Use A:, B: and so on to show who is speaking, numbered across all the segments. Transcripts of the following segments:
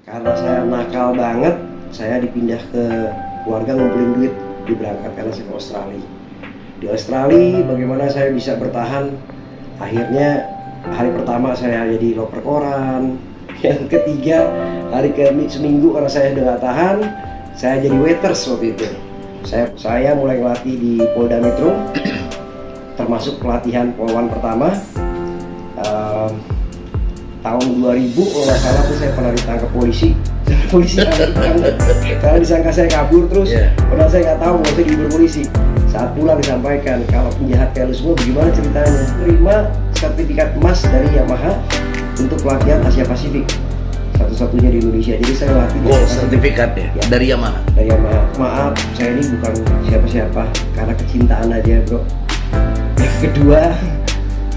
A: Karena saya nakal banget, saya dipindah ke keluarga ngumpulin duit, diberangkatkan saya ke Australia. Di Australia bagaimana saya bisa bertahan? Akhirnya hari pertama saya jadi loper koran, yang ketiga hari seminggu karena saya udah gak tahan, saya jadi waiters waktu itu. Saya mulai ngelatih di Polda Metro, termasuk pelatihan polwan pertama. Tahun 2000 kalau nggak salah tuh saya pernah ditangkap polisi karena disangka saya kabur terus. Padahal saya nggak tahu waktu dihibur polisi. Saat pulang disampaikan, kalau penjahat kayak lu semua bagaimana ceritanya. Terima sertifikat emas dari Yamaha untuk pelatihan Asia Pasifik, satu-satunya di Indonesia. Jadi saya latih
B: sertifikat ya dari Yamaha.
A: Dari Yamaha. Maaf, saya ini bukan siapa-siapa, karena kecintaan aja bro. Yang kedua,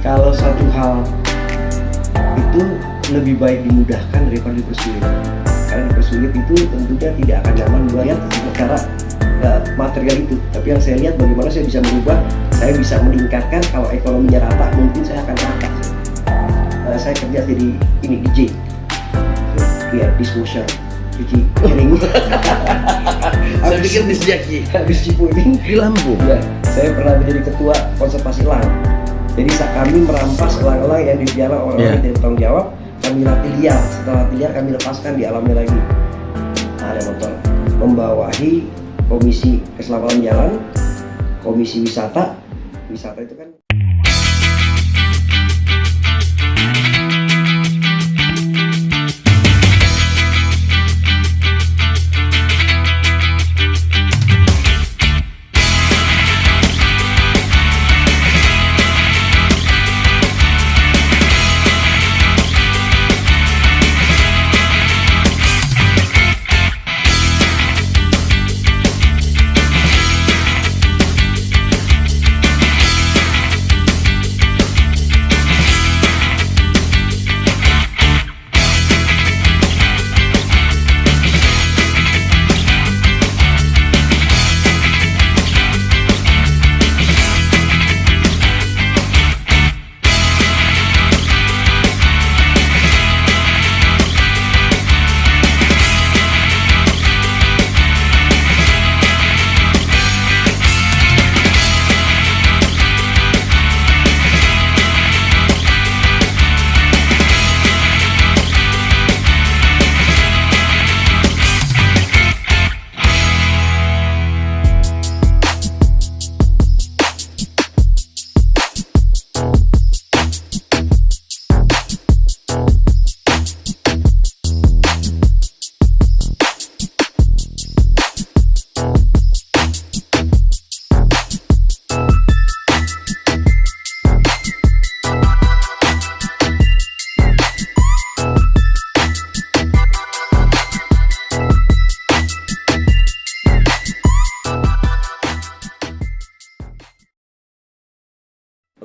A: kalau satu hal itu lebih baik dimudahkan daripada dipersulit. Karena dipersulit itu tentunya tidak akan nyaman buat secara material itu. Tapi yang saya lihat bagaimana saya bisa merubah, saya bisa meningkatkan. Kalau ekonominya rata, mungkin saya akan rata. Saya kerja jadi ini DJ, ya dishwasher, cuci piring.
B: Saya pikir disjaki.
A: Habis cipuling
B: Di Lampung.
A: ya, saya pernah menjadi ketua konservasi elang. Jadi saat kami merampas elang-elang yang dipiara orang-orang yang tidak bertanggung jawab, kami latih liar. Setelah latih liar kami lepaskan di alamnya lagi. Ada motor membawahi komisi keselamatan jalan, komisi wisata itu kan.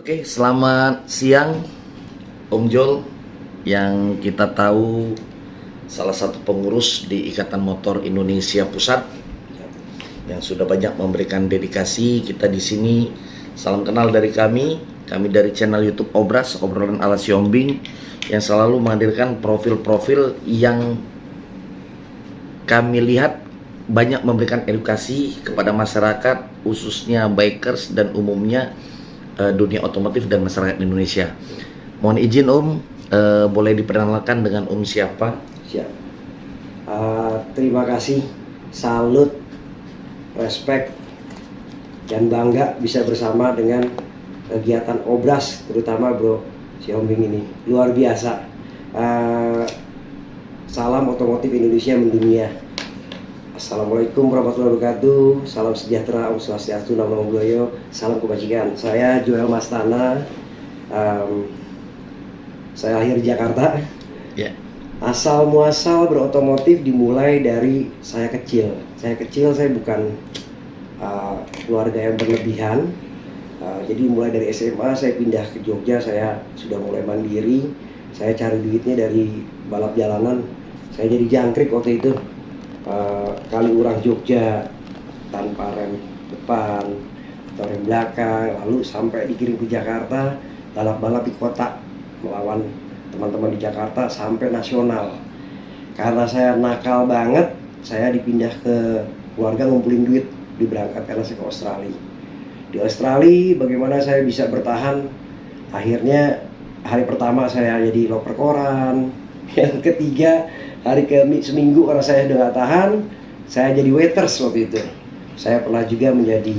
B: Oke, selamat siang Om Jol, yang kita tahu salah satu pengurus di Ikatan Motor Indonesia Pusat yang sudah banyak memberikan dedikasi. Kita di sini salam kenal dari kami dari channel YouTube Obras, obrolan ala Siombing, yang selalu menghadirkan profil-profil yang kami lihat banyak memberikan edukasi kepada masyarakat, khususnya bikers dan umumnya dunia otomotif dan masyarakat Indonesia. Mohon izin Om, boleh diperkenalkan dengan Om siapa?
A: Siap. Terima kasih, salut, respect, dan bangga bisa bersama dengan kegiatan Obras, terutama Bro Siombing ini. Luar biasa. Salam otomotif Indonesia mendunia. Assalamualaikum warahmatullahi wabarakatuh. Salam sejahtera, Om Swastiastu, Namo Buddhaya, salam kebajikan. Saya Joel Mastana. Saya lahir di Jakarta. Asal muasal berotomotif dimulai dari saya kecil. Saya bukan keluarga yang berlebihan. Jadi mulai dari SMA saya pindah ke Jogja. Saya sudah mulai mandiri. Saya cari duitnya dari balap jalanan. Saya jadi jangkrik waktu itu. Kaliurang Jogja tanpa rem depan atau rem belakang, lalu sampai dikirim ke Jakarta, balap-balap di kota melawan teman-teman di Jakarta sampai nasional. Karena saya nakal banget, saya dipindah ke keluarga ngumpulin duit, diberangkat karena saya ke Australia. Di Australia bagaimana saya bisa bertahan? Akhirnya hari pertama saya jadi loper koran, yang ketiga seminggu karena saya udah nggak tahan, saya jadi waiters waktu itu. Saya pernah juga menjadi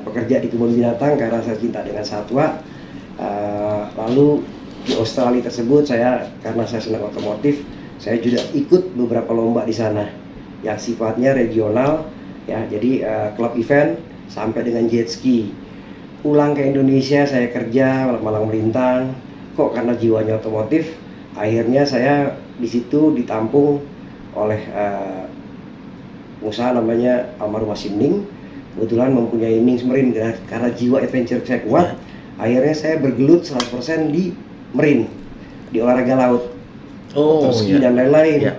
A: pekerja di kebun binatang karena saya cinta dengan satwa. Lalu di Australia tersebut karena saya senang otomotif, saya juga ikut beberapa lomba di sana yang sifatnya regional, ya. Jadi klub event sampai dengan jet ski. Pulang ke Indonesia saya kerja malang melintang. Kok karena jiwanya otomotif, akhirnya saya di situ ditampung oleh usaha namanya Almarhum Simning. Kebetulan mempunyai Nings Marine karena jiwa adventure saya kuat. Akhirnya saya bergelut 100% di marine, di olahraga laut, ski dan lain-lain.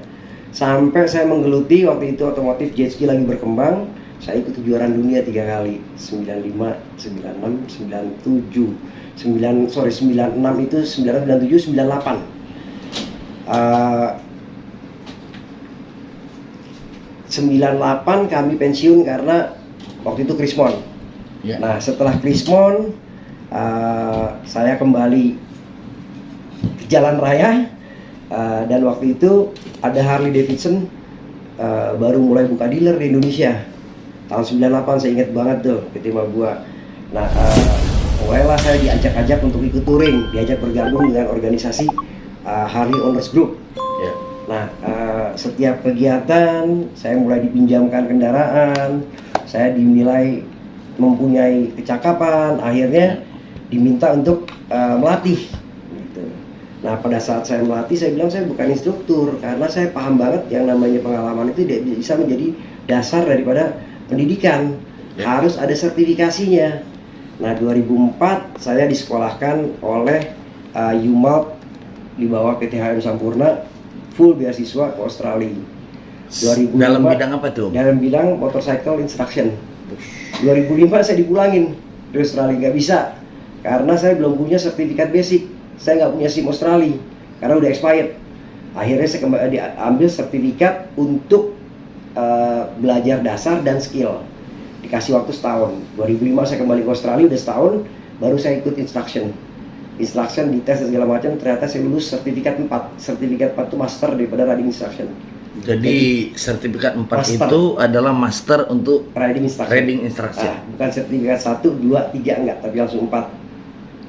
A: Sampai saya menggeluti waktu itu otomotif jet ski lagi berkembang. Saya ikut kejuaraan dunia 3 kali, 95, 96, 97, 96 itu 97, 98. 98 kami pensiun karena waktu itu Krismon. Nah setelah Krismon saya kembali ke jalan raya, dan waktu itu ada Harley Davidson baru mulai buka dealer di Indonesia tahun 98. Saya ingat banget tuh ketika gua. Nah mulailah saya diajak-ajak untuk ikut touring, diajak bergabung dengan organisasi Harley Owners Group. Nah setiap kegiatan saya mulai dipinjamkan kendaraan, saya dinilai mempunyai kecakapan, akhirnya diminta untuk melatih gitu. Nah pada saat saya melatih, saya bilang saya bukan instruktur karena saya paham banget yang namanya pengalaman itu bisa menjadi dasar daripada pendidikan, harus ada sertifikasinya. Nah 2004 saya disekolahkan oleh UMALT di bawah PTHM Sampurna, full beasiswa ke Australia. 2005,
B: dalam bidang apa tuh?
A: Dalam bidang motorcycle instruction. 2005 saya dipulangin di Australia, nggak bisa karena saya belum punya sertifikat basic. Saya nggak punya SIM Australia karena udah expired. Akhirnya saya kembali ambil sertifikat untuk belajar dasar dan skill. Dikasih waktu setahun. 2005 saya kembali ke Australia, udah setahun baru saya ikut instruction dites dan segala macam. Ternyata saya lulus sertifikat 4. Sertifikat 4 itu master daripada riding instruction.
B: Jadi sertifikat 4 itu adalah master untuk
A: riding instruction. Bukan sertifikat 1, 2, 3 enggak, tapi langsung 4.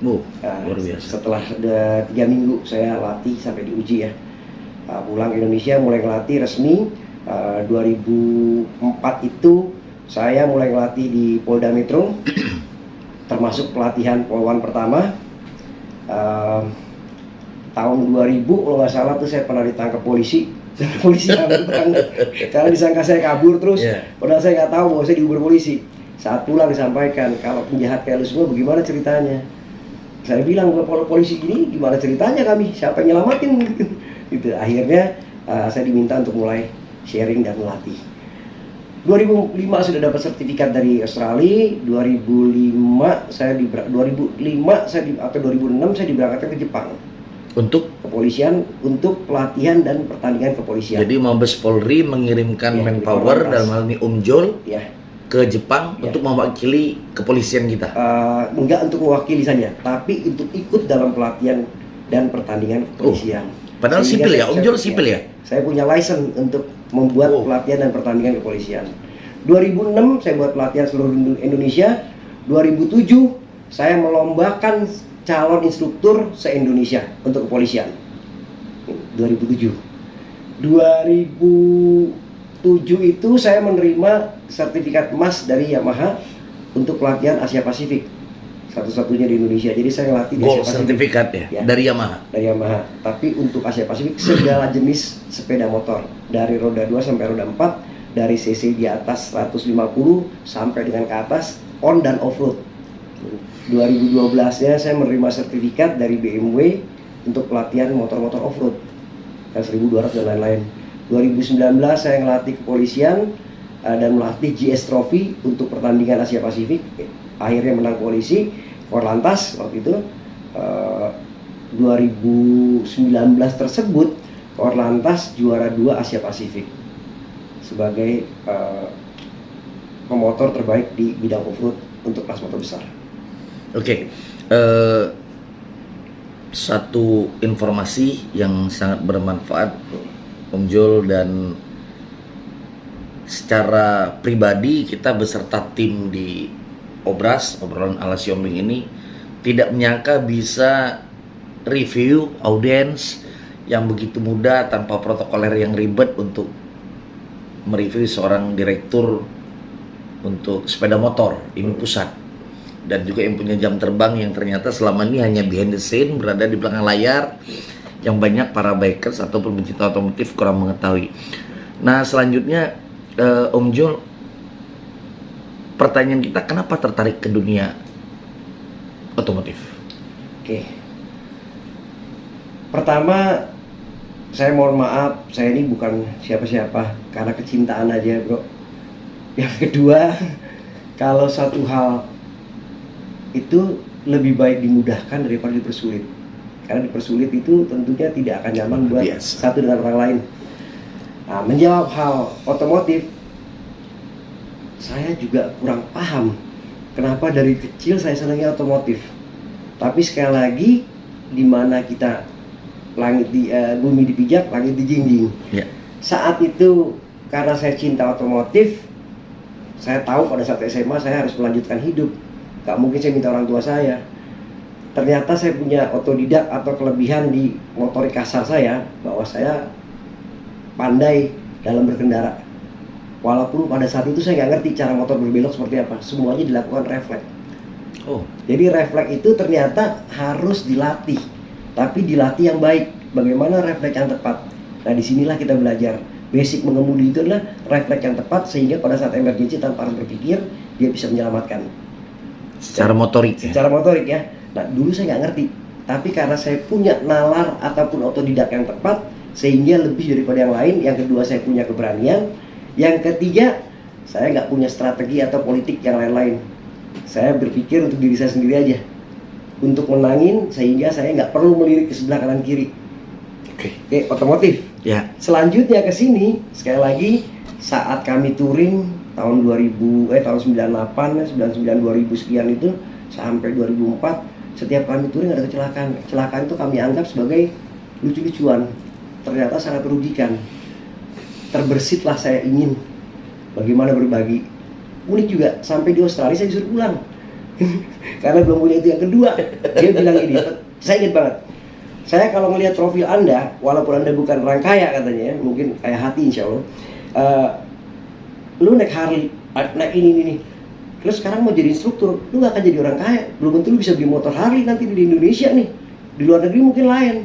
B: Luar biasa.
A: Setelah 3 minggu saya latih sampai diuji ya. Pulang ke Indonesia mulai ngelatih resmi. 2004 itu saya mulai ngelatih di Polda Metro, termasuk pelatihan polwan pertama. Tahun 2000 kalau nggak salah tuh saya pernah ditangkap polisi. Polisi karena disangka saya kabur terus, padahal saya nggak tahu bahwa saya diuber polisi. Saat pulang disampaikan, kalau penjahat kayak lu semua bagaimana ceritanya? Saya bilang, kalau polisi gini gimana ceritanya kami? Siapa yang nyelamatin? Gitu. Akhirnya saya diminta untuk mulai sharing dan melatih. 2005 sudah dapat sertifikat dari Australia. 2006 saya diberangkatkan ke Jepang
B: untuk
A: kepolisian, untuk pelatihan dan pertandingan kepolisian.
B: Jadi Mabes Polri mengirimkan manpower dalam hal ini Om Jol ke Jepang untuk mewakili kepolisian kita.
A: Enggak untuk mewakili saja, tapi untuk ikut dalam pelatihan dan pertandingan kepolisian.
B: Padahal sipil ya, Om Jol sipil ya.
A: Saya punya license untuk membuat pelatihan dan pertandingan kepolisian. 2006 saya buat pelatihan seluruh Indonesia. 2007 saya melombakan calon instruktur se-Indonesia untuk kepolisian. 2007 itu saya menerima sertifikat emas dari Yamaha untuk pelatihan Asia Pasifik, satu-satunya di Indonesia. Jadi saya ngelatih di Asia Pasifik.
B: Sertifikat ya? Dari Yamaha?
A: Dari Yamaha. Tapi untuk Asia Pasifik segala jenis sepeda motor, dari roda 2 sampai roda 4, dari cc di atas 150 sampai dengan ke atas, on dan off road. 2012 nya saya menerima sertifikat dari BMW untuk pelatihan motor-motor off road, 1200 dan lain-lain. 2019 saya ngelatih kepolisian dan melatih GS Trophy untuk pertandingan Asia Pasifik. Akhirnya menang polisi Korlantas waktu itu. 2019 tersebut Korlantas juara 2 Asia Pasifik sebagai pemotor terbaik di bidang off-road untuk kelas motor besar.
B: Oke, satu informasi yang sangat bermanfaat Om Jol, dan secara pribadi kita beserta tim di Obras, obrolan ala Siombing ini, tidak menyangka bisa review audiens yang begitu mudah tanpa protokoler yang ribet untuk mereview seorang direktur untuk sepeda motor ini pusat, dan juga yang punya jam terbang yang ternyata selama ini hanya behind the scene, berada di belakang layar, yang banyak para bikers ataupun pencinta otomotif kurang mengetahui. Nah, selanjutnya Om Jol, pertanyaan kita, kenapa tertarik ke dunia otomotif?
A: Oke. Pertama, saya mohon maaf, saya ini bukan siapa-siapa, karena kecintaan aja, bro. Yang kedua, kalau satu hal itu lebih baik dimudahkan daripada dipersulit. Karena dipersulit itu tentunya tidak akan nyaman buat satu dengan orang lain. Nah, menjawab hal otomotif, saya juga kurang paham kenapa dari kecil saya senangnya otomotif. Tapi sekali lagi, di mana kita bumi dipijak, langit dijinjing.
B: Ya.
A: Saat itu karena saya cinta otomotif, saya tahu pada saat SMA saya harus melanjutkan hidup. Gak mungkin saya minta orang tua saya. Ternyata saya punya otodidak atau kelebihan di motorik kasar saya, bahwa saya pandai dalam berkendara. Walaupun pada saat itu saya nggak ngerti cara motor berbelok seperti apa, semuanya dilakukan refleks.
B: Oh,
A: Jadi refleks itu ternyata harus dilatih, tapi dilatih yang baik. Bagaimana refleks yang tepat? Nah, disinilah kita belajar. Basic mengemudi itu adalah refleks yang tepat, sehingga pada saat emergency tanpa harus berpikir, dia bisa menyelamatkan.
B: secara motorik.
A: Secara motorik ya. Nah, dulu saya nggak ngerti, tapi karena saya punya nalar ataupun otodidak yang tepat, sehingga lebih daripada yang lain. Yang kedua, saya punya keberanian. Yang ketiga, saya nggak punya strategi atau politik yang lain-lain. Saya berpikir untuk diri saya sendiri aja, untuk menangin, sehingga saya nggak perlu melirik ke sebelah kanan kiri. Oke, otomotif.
B: Ya.
A: Selanjutnya ke sini, sekali lagi, saat kami touring tahun 98, 99, 2000 sekian itu sampai 2004, setiap kami touring ada kecelakaan. Kecelakaan itu kami anggap sebagai lucu-lucuan, ternyata sangat merugikan. Terbesitlah saya ingin bagaimana berbagi. Unik juga, sampai di Australia saya disuruh pulang karena belum punya itu yang kedua. Dia bilang ini, saya ingat banget, saya kalau melihat profil Anda, walaupun Anda bukan orang kaya katanya, mungkin kaya hati insya Allah, lu naik Harley, naik ini, terus sekarang mau jadi instruktur, lu gak akan jadi orang kaya, belum tentu lu bisa beli motor Harley nanti di Indonesia nih, di luar negeri mungkin lain.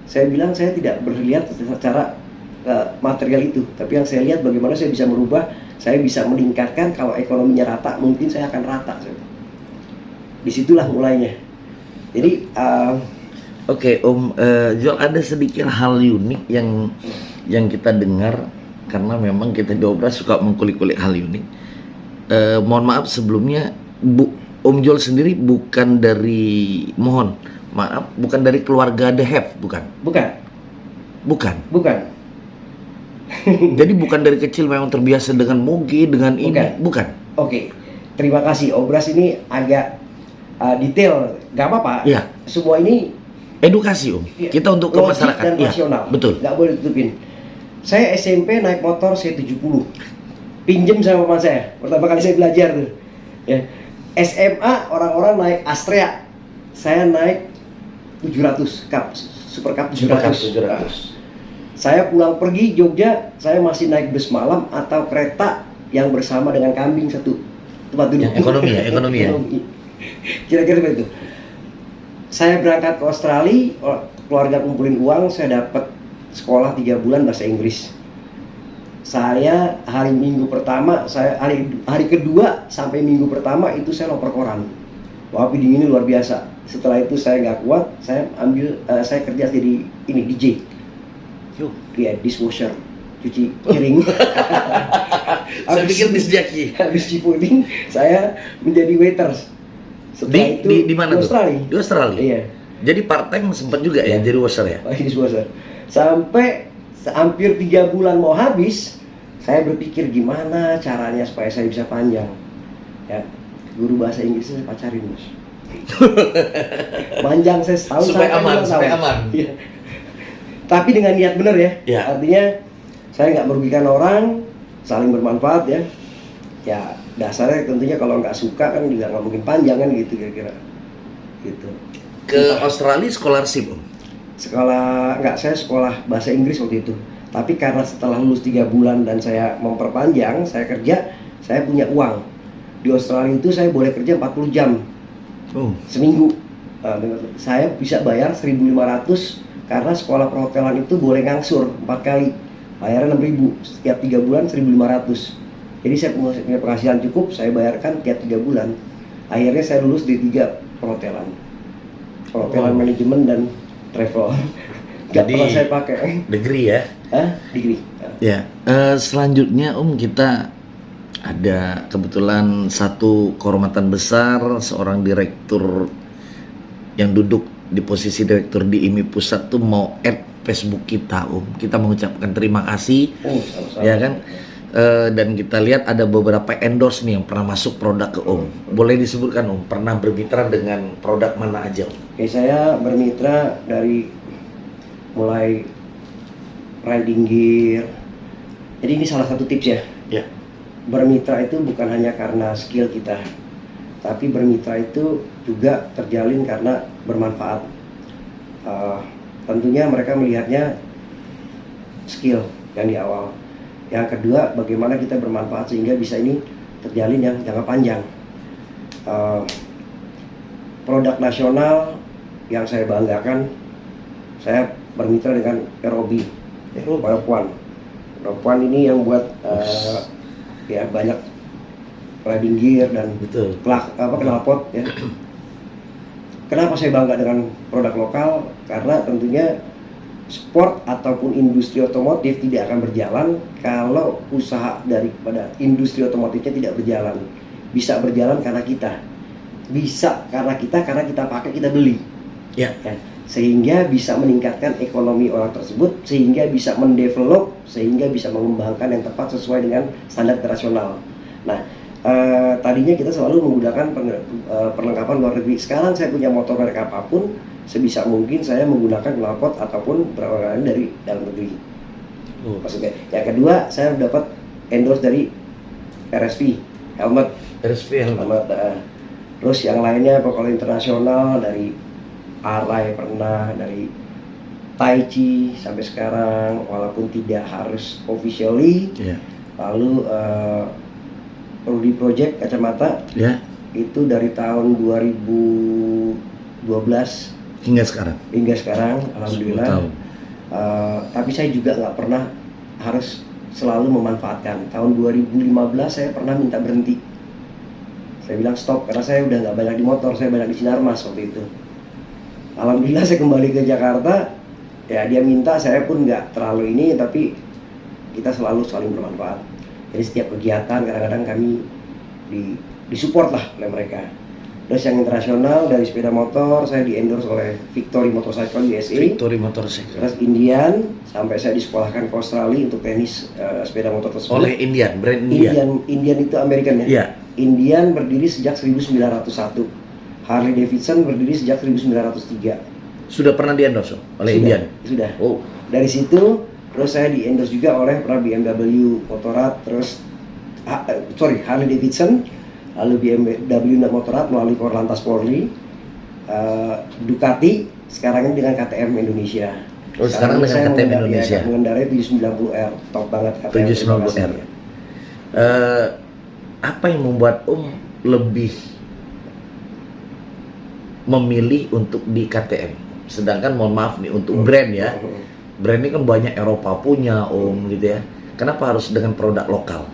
A: Saya bilang saya tidak berlihat secara material itu, tapi yang saya lihat bagaimana saya bisa merubah, saya bisa meningkatkan. Kalau ekonominya rata, mungkin saya akan rata. Disitulah mulainya. Jadi
B: Oke, Om Jol, ada sedikit hal unik yang kita dengar, karena memang kita di Obras suka mengkulik-kulik hal unik. Mohon maaf sebelumnya, Om Jol sendiri bukan dari, bukan dari keluarga The Have, bukan? Bukan. Jadi bukan dari kecil memang terbiasa dengan moge, dengan ini, bukan?
A: Oke, terima kasih. Obras ini agak detail, nggak apa-apa.
B: Iya.
A: Semua ini
B: edukasi, Om. Kita untuk ke masyarakat.
A: dan rasional.
B: Betul.
A: Nggak boleh tutupin. Saya SMP naik motor C70, pinjem sama paman saya. Pertama kali saya belajar tuh. Ya. SMA orang-orang naik Astrea, saya naik 700 Cup, Super Cup 700. Saya pulang pergi Jogja, saya masih naik bus malam atau kereta yang bersama dengan kambing satu tempat duduk.
B: Ekonomi ya.
A: Kira-kira seperti itu. Saya berangkat ke Australia, keluarga kumpulin uang, saya dapat sekolah 3 bulan bahasa Inggris. Saya hari Minggu pertama, hari kedua sampai Minggu pertama itu saya loper koran. Wah, dinginnya luar biasa. Setelah itu saya nggak kuat, saya kerja jadi DJ. Dia dishwasher, cuci piring.
B: Saya pikir disjaki.
A: Habis cipuling, saya menjadi waiters.
B: Di mana tuh?
A: Australia.
B: Di Australia.
A: Iya.
B: Jadi part time sempat juga ya jadi washer ya.
A: Dishwasher. Sampai hampir 3 bulan mau habis, saya berpikir gimana caranya supaya saya bisa panjang. Ya, guru bahasa Inggris saya pacarin, Bos. Panjang saya setahun
B: Supaya
A: sampai
B: aman,
A: 2
B: supaya
A: tahun.
B: aman.
A: Iya. Tapi dengan niat benar ya.
B: Ya.
A: Artinya saya nggak merugikan orang, saling bermanfaat ya. Ya dasarnya tentunya kalau nggak suka kan juga nggak mungkin panjang kan gitu kira-kira. Gitu.
B: Ke Australia scholarship, Om?
A: Sekolah nggak, saya sekolah bahasa Inggris waktu itu. Tapi karena setelah lulus 3 bulan dan saya memperpanjang, saya kerja, saya punya uang. Di Australia itu saya boleh kerja 40 jam seminggu. Saya bisa bayar 1.500 karena sekolah perhotelan itu boleh ngangsur 4 kali. Bayarnya 6.000, setiap 3 bulan 1.500. Jadi saya punya penghasilan cukup, saya bayarkan tiap 3 bulan. Akhirnya saya lulus di 3 perhotelan. Perhotelan manajemen dan travel. Gak
B: Jadi,
A: pernah saya pakai.
B: Degree ya?
A: Degree.
B: Ya. Selanjutnya Om, kita ada kebetulan satu kehormatan besar, seorang direktur yang duduk di posisi direktur di IMI Pusat tuh mau add Facebook kita, Om. Kita mengucapkan terima kasih,
A: Sama-sama.
B: ya kan? Dan kita lihat ada beberapa endorse nih yang pernah masuk produk ke Om. Boleh disebutkan, Om, pernah bermitra dengan produk mana aja, Om?
A: Oke, saya bermitra dari mulai riding gear. Jadi ini salah satu tips ya.
B: Ya.
A: Bermitra itu bukan hanya karena skill kita, tapi bermitra itu juga terjalin karena bermanfaat. Tentunya mereka melihatnya skill yang di awal. Yang kedua, bagaimana kita bermanfaat sehingga bisa ini terjalin yang jangka panjang. Produk nasional yang saya banggakan, saya bermitra dengan Aerobi, Ropuan ini yang buat ya banyak riding gear dan
B: Betul.
A: knalpot ya. Kenapa saya bangga dengan produk lokal? Karena tentunya sport ataupun industri otomotif tidak akan berjalan kalau usaha daripada industri otomotifnya tidak berjalan. Bisa berjalan karena kita. Bisa karena kita pakai, kita beli.
B: Ya.
A: Sehingga bisa meningkatkan ekonomi orang tersebut, sehingga bisa mendevelop, sehingga bisa mengembangkan yang tepat sesuai dengan standar internasional. Nah, tadinya kita selalu menggunakan perlengkapan luar negeri. Sekarang saya punya motor merek apapun, sebisa mungkin saya menggunakan knalpot ataupun peralatan dari dalam negeri. Maksudnya, yang kedua saya dapat endorse dari RSV helmet.
B: RSV helmet.
A: Terus yang lainnya kalau internasional dari Arai pernah, dari Taichi sampai sekarang walaupun tidak harus officially.
B: Ya.
A: Lalu Rudy Project kacamata.
B: Ya.
A: Itu dari tahun 2012
B: Hingga sekarang.
A: Alhamdulillah.
B: 10 tahun.
A: Tapi saya juga nggak pernah harus selalu memanfaatkan. Tahun 2015 saya pernah minta berhenti. Saya bilang stop karena saya udah nggak banyak di motor, saya banyak di Sinarmas waktu itu. Alhamdulillah saya kembali ke Jakarta. Ya dia minta, saya pun nggak terlalu ini, tapi kita selalu saling bermanfaat. Jadi setiap kegiatan kadang-kadang kami disupport lah oleh mereka. Terus yang internasional dari sepeda motor saya di-endorse oleh Victory Motorcycle USA.
B: Victory Motorcycle.
A: Terus Indian, sampai saya disekolahkan ke Australia untuk tenis sepeda motor tersebut.
B: Oleh Indian, brand Indian.
A: Indian itu American ya?
B: Iya.
A: Indian berdiri sejak 1901. Harley Davidson berdiri sejak 1903.
B: Sudah pernah di-endorse oleh Indian?
A: Sudah.
B: Oh.
A: Dari situ, terus saya di-endorse juga oleh BMW Motorrad, terus Harley Davidson, lalu BMW Motorrad melalui Korlantas Polri, Ducati, sekarang ini dengan KTM Indonesia.
B: Oh, sekarang dengan KTM Indonesia.
A: Saya mengendarai 790R, top banget KTM.
B: 790R. Apa yang membuat lebih memilih untuk di KTM? Sedangkan mohon maaf nih untuk brand ya. Brand ini kan banyak Eropa punya gitu ya. Kenapa harus dengan produk lokal?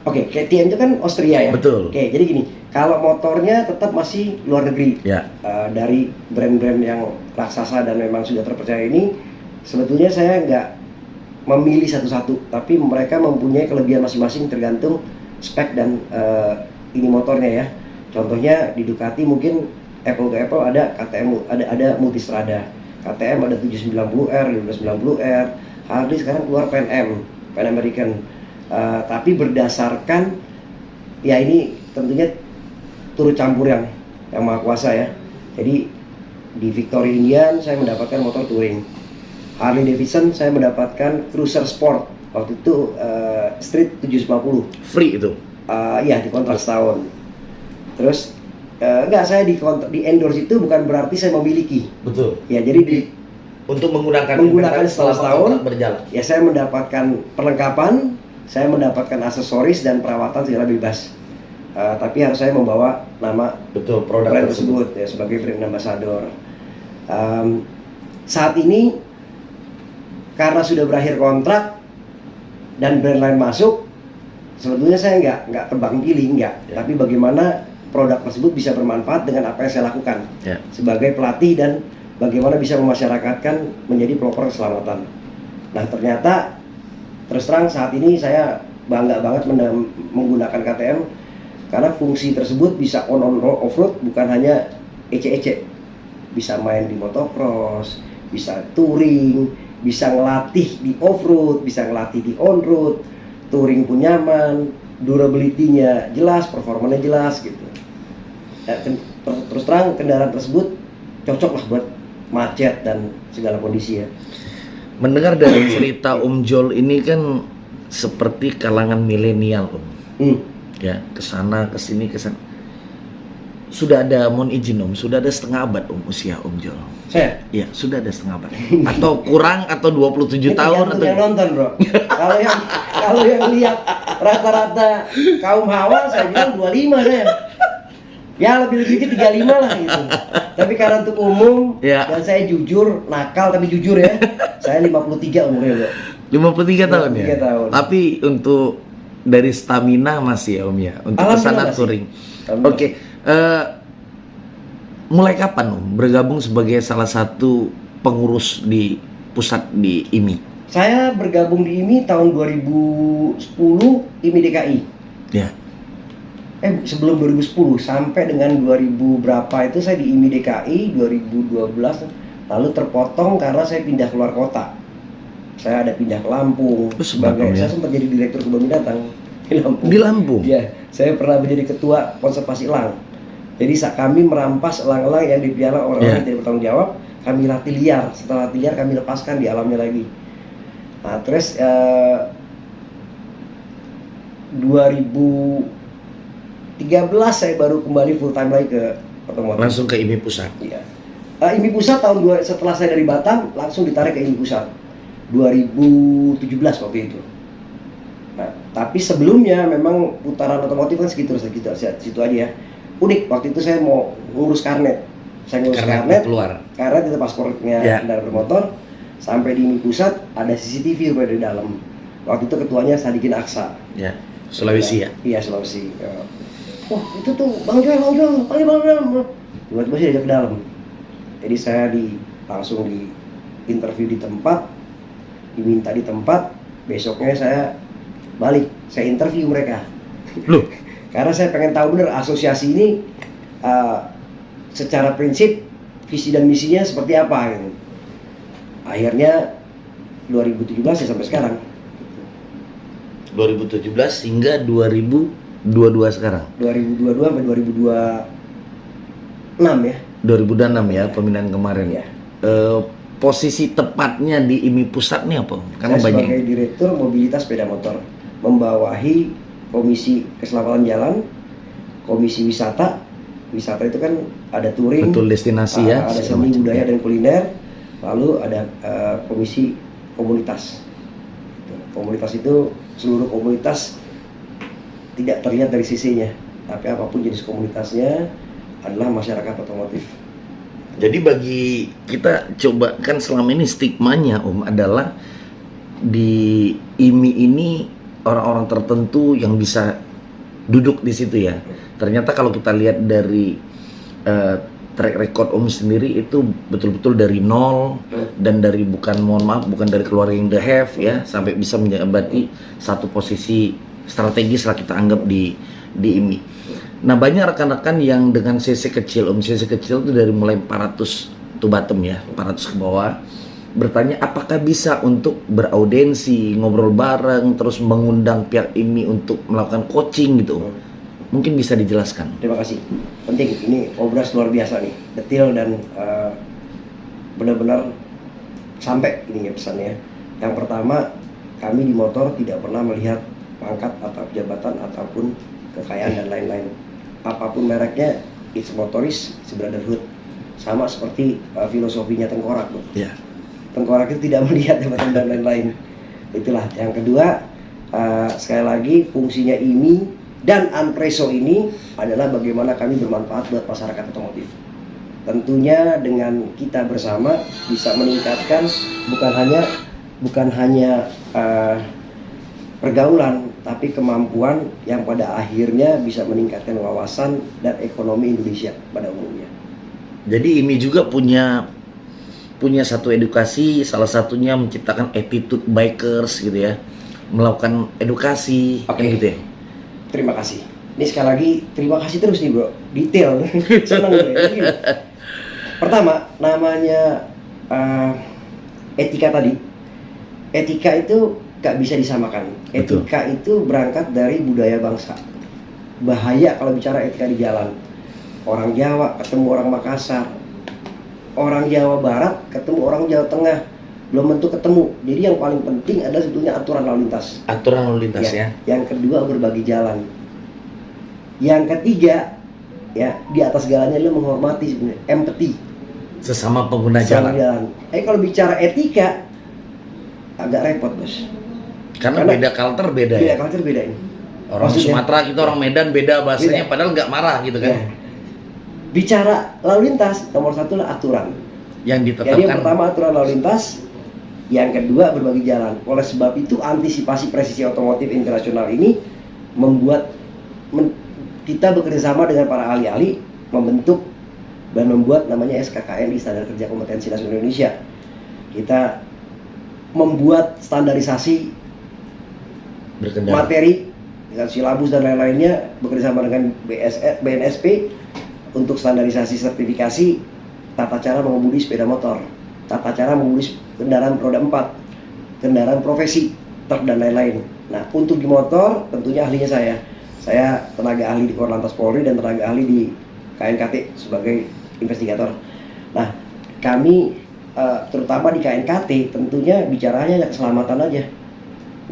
A: Oke, KTM itu kan Austria ya.
B: Betul.
A: Oke, jadi gini, kalau motornya tetap masih luar negeri.
B: Ya.
A: Dari brand-brand yang raksasa dan memang sudah terpercaya ini, sebetulnya saya nggak memilih satu-satu, tapi mereka mempunyai kelebihan masing-masing tergantung spek dan ini motornya ya. Contohnya di Ducati mungkin Apple to Apple ada KTM, ada Multistrada. KTM ada 790R, 1590R, Harley sekarang keluar Pan American. Tapi berdasarkan ya ini tentunya turut campur yang maha kuasa ya. Jadi di Victory Indian saya mendapatkan motor touring. Harley Davidson saya mendapatkan cruiser sport. Waktu itu Street 750.
B: Free itu.
A: Ya di kontrak setahun. Terus enggak, saya di endorse itu bukan berarti saya memiliki.
B: Betul.
A: Ya jadi untuk menggunakan setelah setahun
B: berjalan.
A: Ya saya mendapatkan perlengkapan, saya mendapatkan aksesoris dan perawatan secara bebas. Tapi harus saya membawa nama
B: betul produk
A: brand tersebut ya, sebagai brand ambassador. Saat ini karena sudah berakhir kontrak dan brand lain masuk, sebetulnya saya nggak tebang pilih ya. Tapi bagaimana produk tersebut bisa bermanfaat dengan apa yang saya lakukan sebagai pelatih dan bagaimana bisa memasyarakatkan menjadi pelopor keselamatan. Nah ternyata terus terang saat ini saya bangga banget menggunakan KTM karena fungsi tersebut bisa on off road, bukan hanya ece-ece, bisa main di motocross, bisa touring, bisa ngelatih di off road, bisa ngelatih di on road. Touring pun nyaman, durability-nya jelas, performanya jelas gitu. Terus terang kendaraan tersebut cocok lah buat macet dan segala kondisi ya.
B: Mendengar dari cerita Om Jol ini kan seperti kalangan milenial Om. Ya, kesana kesini kesana. Sudah ada, mohon izin Om, sudah ada setengah abad Om usia Om Jol.
A: Saya?
B: Iya, sudah ada setengah abad. Atau kurang atau 27 tahun atau
A: yang nonton, Bro. Kalau yang lihat rata-rata kaum hawa saya bilang 25 saya. Ya lebih dikit 35 lah gitu. Tapi karena untuk umum dan saya jujur, nakal tapi jujur ya. Saya 53 umurnya, Bro.
B: 53 tahun ya.
A: Tahun.
B: Tapi untuk dari stamina masih ya Om ya, untuk kesana touring. Oke. Mulai kapan Om bergabung sebagai salah satu pengurus di pusat di IMI?
A: Saya bergabung di IMI tahun 2010, IMI DKI.
B: Ya.
A: Sebelum 2010 sampai dengan 2000 berapa itu saya di IMI DKI 2012, lalu terpotong karena saya pindah keluar kota. Saya ada pindah ke Lampung sebagai saya sempat jadi direktur kebun binatang di Lampung.
B: Di Lampung?
A: Iya, saya pernah menjadi ketua konservasi elang. Jadi saat kami merampas elang-elang yang dipelihara orang-orang yang tidak bertanggung jawab, kami latih liar. Setelah latih liar kami lepaskan di alamnya lagi. Nah, terus 2013 saya baru kembali full time lagi ke otomotif.
B: Langsung ke IMI Pusat.
A: Iya. IMI Pusat setelah saya dari Batam langsung ditarik ke IMI Pusat 2017 waktu itu. Nah, tapi sebelumnya memang putaran otomotif kan situ aja ya. Unik, waktu itu saya mau ngurus karnet. Saya ngurus karnet
B: keluar.
A: Karena itu paspornya kendaraan bermotor. Sampai di IMI Pusat ada CCTV berada di dalam. Waktu itu ketuanya Sadikin Aksa.
B: Ya, Sulawesi ya.
A: Iya, Sulawesi. Wah, itu tuh Bang Joel, tiba-tiba saya diajak ke dalam. Jadi saya langsung di interview di tempat, diminta di tempat. Besoknya saya balik, saya interview mereka.
B: Loh?
A: Karena saya pengen tahu bener asosiasi ini secara prinsip visi dan misinya seperti apa gitu. Akhirnya 2017 ya sampai sekarang.
B: 2017 hingga 2022 sekarang.
A: 2022 sampai 2026 ya.
B: 2006 ya, pemilihan kemarin.
A: Ya.
B: Posisi tepatnya di IMI Pusat nih apa? Karena
A: saya
B: banyak.
A: Sebagai direktur mobilitas sepeda motor, membawahi komisi keselamatan jalan, komisi wisata. Wisata itu kan ada touring,
B: betul, destinasi ya,
A: ada seni budaya dan kuliner, lalu ada komisi komunitas. Komunitas itu seluruh komunitas tidak terlihat dari sisinya, tapi apapun jenis komunitasnya adalah masyarakat otomotif.
B: Jadi bagi kita coba, kan selama ini stigmanya Om adalah di IMI ini orang-orang tertentu yang bisa duduk di situ ya. Ternyata kalau kita lihat dari track record Om sendiri itu betul-betul dari nol dan dari bukan dari keluarga yang the have ya, sampai bisa menjabati satu posisi strategis lah kita anggap di IMI. Nah, banyak rekan-rekan yang dengan CC kecil Om, CC kecil itu dari mulai 400 to bottom ya, 400 ke bawah. bertanya apakah bisa untuk beraudensi, ngobrol bareng, terus mengundang pihak ini untuk melakukan coaching gitu. Mungkin bisa dijelaskan.
A: Terima kasih. Penting, ini obras luar biasa nih, detail dan benar-benar sampai ini ya pesannya. Yang pertama, kami di motor tidak pernah melihat pangkat atau jabatan ataupun kekayaan dan lain-lain. Apapun mereknya, it's motoris, it's brotherhood. Sama seperti filosofinya Tengkorak, Bu.
B: Ya.
A: Tengkorak itu tidak melihat jabatan dan lain-lain. Itulah. Yang kedua, sekali lagi fungsinya ini dan Anpreso ini adalah bagaimana kami bermanfaat buat masyarakat otomotif. Tentunya dengan kita bersama bisa meningkatkan bukan hanya pergaulan, tapi kemampuan yang pada akhirnya bisa meningkatkan wawasan dan ekonomi Indonesia pada umumnya. Jadi
B: ini juga punya satu edukasi, salah satunya menciptakan attitude bikers gitu ya, melakukan edukasi.
A: Oke.
B: Gitu ya.
A: Terima kasih. Ini sekali lagi terima kasih terus nih bro, detail. Senang gue. Jadi, pertama namanya etika tadi. Etika itu gak bisa disamakan. Etika itu berangkat dari budaya bangsa. Bahaya kalau bicara etika di jalan. Orang Jawa ketemu orang Makassar, orang Jawa Barat ketemu orang Jawa Tengah, belum tentu ketemu. Jadi yang paling penting adalah sebetulnya aturan lalu lintas.
B: Aturan lalu lintas ya.
A: Yang kedua berbagi jalan. Yang ketiga ya di atas segalanya adalah menghormati sebenarnya, empathy.
B: Sesama pengguna jalan.
A: Kalau bicara etika agak repot bos.
B: Karena beda culture beda ya.
A: Culture beda ini.
B: Orang Sumatera kita orang Medan beda bahasanya, padahal nggak marah gitu kan.
A: Ya. Bicara lalu lintas, nomor satu lah aturan
B: yang ditetapkan.
A: Jadi yang pertama aturan lalu lintas, yang kedua berbagi jalan. Oleh sebab itu antisipasi presisi otomotif internasional ini membuat kita bekerja sama dengan para ahli-ahli membentuk dan membuat namanya SKKNI, Standar Kerja Kompetensi Nasional Indonesia. Kita membuat standarisasi materi dengan silabus dan lain-lainnya, bekerjasama dengan BNSP untuk standarisasi sertifikasi tata cara mengemudi sepeda motor, tata cara mengemudi kendaraan roda 4, kendaraan profesi, truk dan lain-lain. Nah, untuk di motor tentunya ahlinya saya tenaga ahli di Korlantas Polri dan tenaga ahli di KNKT sebagai investigator. Nah, kami terutama di KNKT tentunya bicaranya keselamatan aja.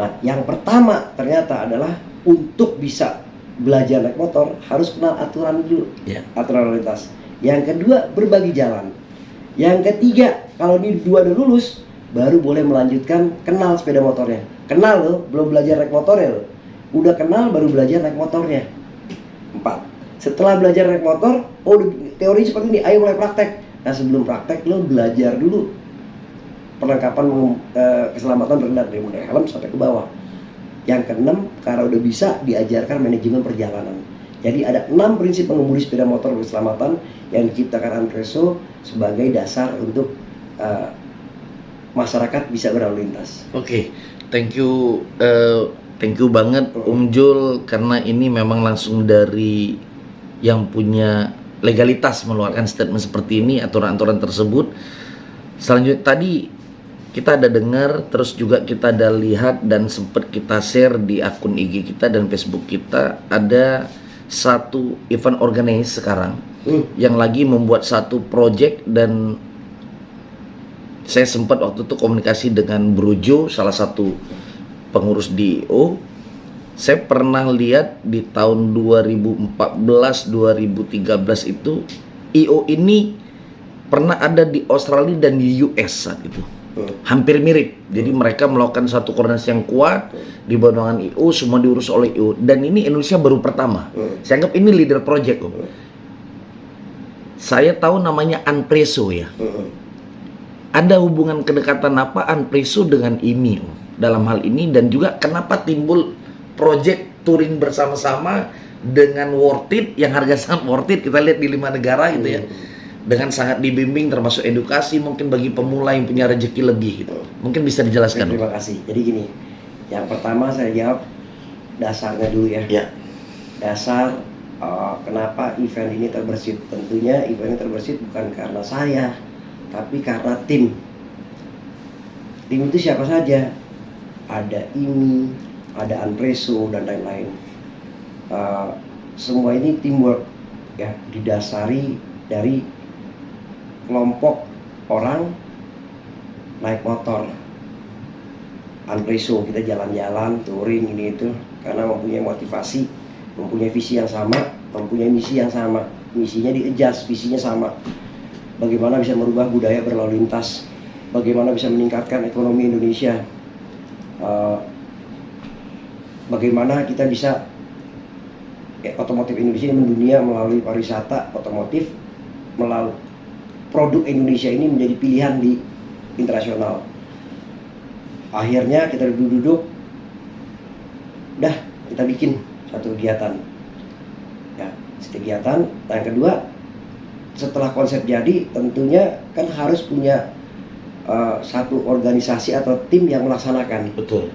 A: Nah, yang pertama ternyata adalah untuk bisa belajar naik motor harus kenal aturan dulu, aturan lalu lintas. Yang kedua berbagi jalan. Yang ketiga kalau ini dua udah lulus baru boleh melanjutkan kenal sepeda motornya. Kenal loh, belum belajar naik motornya loh. Udah kenal baru belajar naik motornya. 4. Setelah belajar naik motor, teori seperti ini, ayo mulai praktek. Nah sebelum praktek lo belajar dulu perlengkapan keselamatan berkendara dari mulai helm sampai ke bawah. Yang keenam, karena udah bisa diajarkan manajemen perjalanan. Jadi ada 6 prinsip mengemudi sepeda motor berkeselamatan yang diciptakan Anpreso sebagai dasar untuk masyarakat bisa berlalu lintas.
B: Oke, thank you banget Om Jul, karena ini memang langsung dari yang punya legalitas mengeluarkan statement seperti ini, aturan-aturan tersebut. Selanjutnya tadi kita ada dengar, terus juga kita ada lihat dan sempat kita share di akun IG kita dan Facebook kita, ada satu event organize sekarang yang lagi membuat satu project, dan saya sempat waktu itu komunikasi dengan Brojo, salah satu pengurus di IO. Saya pernah lihat di tahun 2014-2013 itu IO ini pernah ada di Australia dan di US saat itu. Hampir mirip. Jadi mereka melakukan satu koordinasi yang kuat di bawah naungan IO, semua diurus oleh IO, dan ini Indonesia baru pertama. Saya anggap ini leader project, Om. Saya tahu namanya Anpreso ya. Ada hubungan kedekatan apa Anpreso dengan ini, Om, dalam hal ini, dan juga kenapa timbul project touring bersama-sama dengan worth it, yang harga sangat worth it, kita lihat di 5 negara gitu ya. Dengan sangat dibimbing, termasuk edukasi mungkin bagi pemula yang punya rezeki lebih gitu. Mungkin bisa dijelaskan.
A: Terima kasih. Jadi gini, yang pertama saya jawab dasarnya dulu ya. Dasar kenapa event ini terbersit. Tentunya event ini terbersit bukan karena saya, tapi karena tim. Tim itu siapa saja? Ada IMI, ada Anpreso dan lain-lain. Semua ini teamwork, ya, didasari dari kelompok orang naik motor. Anpreso kita jalan-jalan, touring ini itu karena mempunyai motivasi, mempunyai visi yang sama, mempunyai misi yang sama. Misinya di-adjust, visinya sama. Bagaimana bisa merubah budaya berlalu lintas, bagaimana bisa meningkatkan ekonomi Indonesia, bagaimana kita bisa otomotif Indonesia ini mendunia melalui pariwisata otomotif, melalui produk Indonesia ini menjadi pilihan di internasional. Akhirnya kita duduk-duduk, dah kita bikin satu kegiatan, ya, kegiatan. Dan yang kedua, setelah konsep jadi, tentunya kan harus punya satu organisasi atau tim yang melaksanakan.
B: Betul.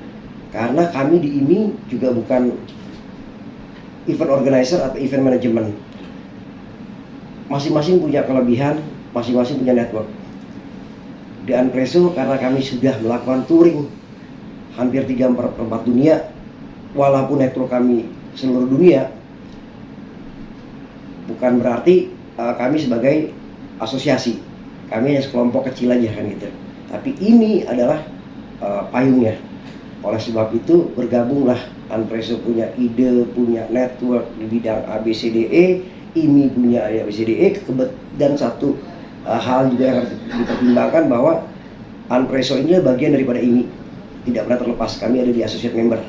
A: Karena kami di IMI juga bukan event organizer atau event management. Masing-masing punya kelebihan, masing-masing punya network. Di Anpreso karena kami sudah melakukan touring hampir 3/4 dunia, walaupun network kami seluruh dunia, bukan berarti kami sebagai asosiasi, kami hanya sekelompok kecil aja kan gitu. Tapi ini adalah payungnya. Oleh sebab itu bergabunglah Anpreso punya ide, punya network di bidang ABCDE, IMI punya ABCDE, dan satu hal juga yang harus dipertimbangkan bahwa Anpreso ini bagian daripada IMI, tidak pernah terlepas. Kami ada di associate member.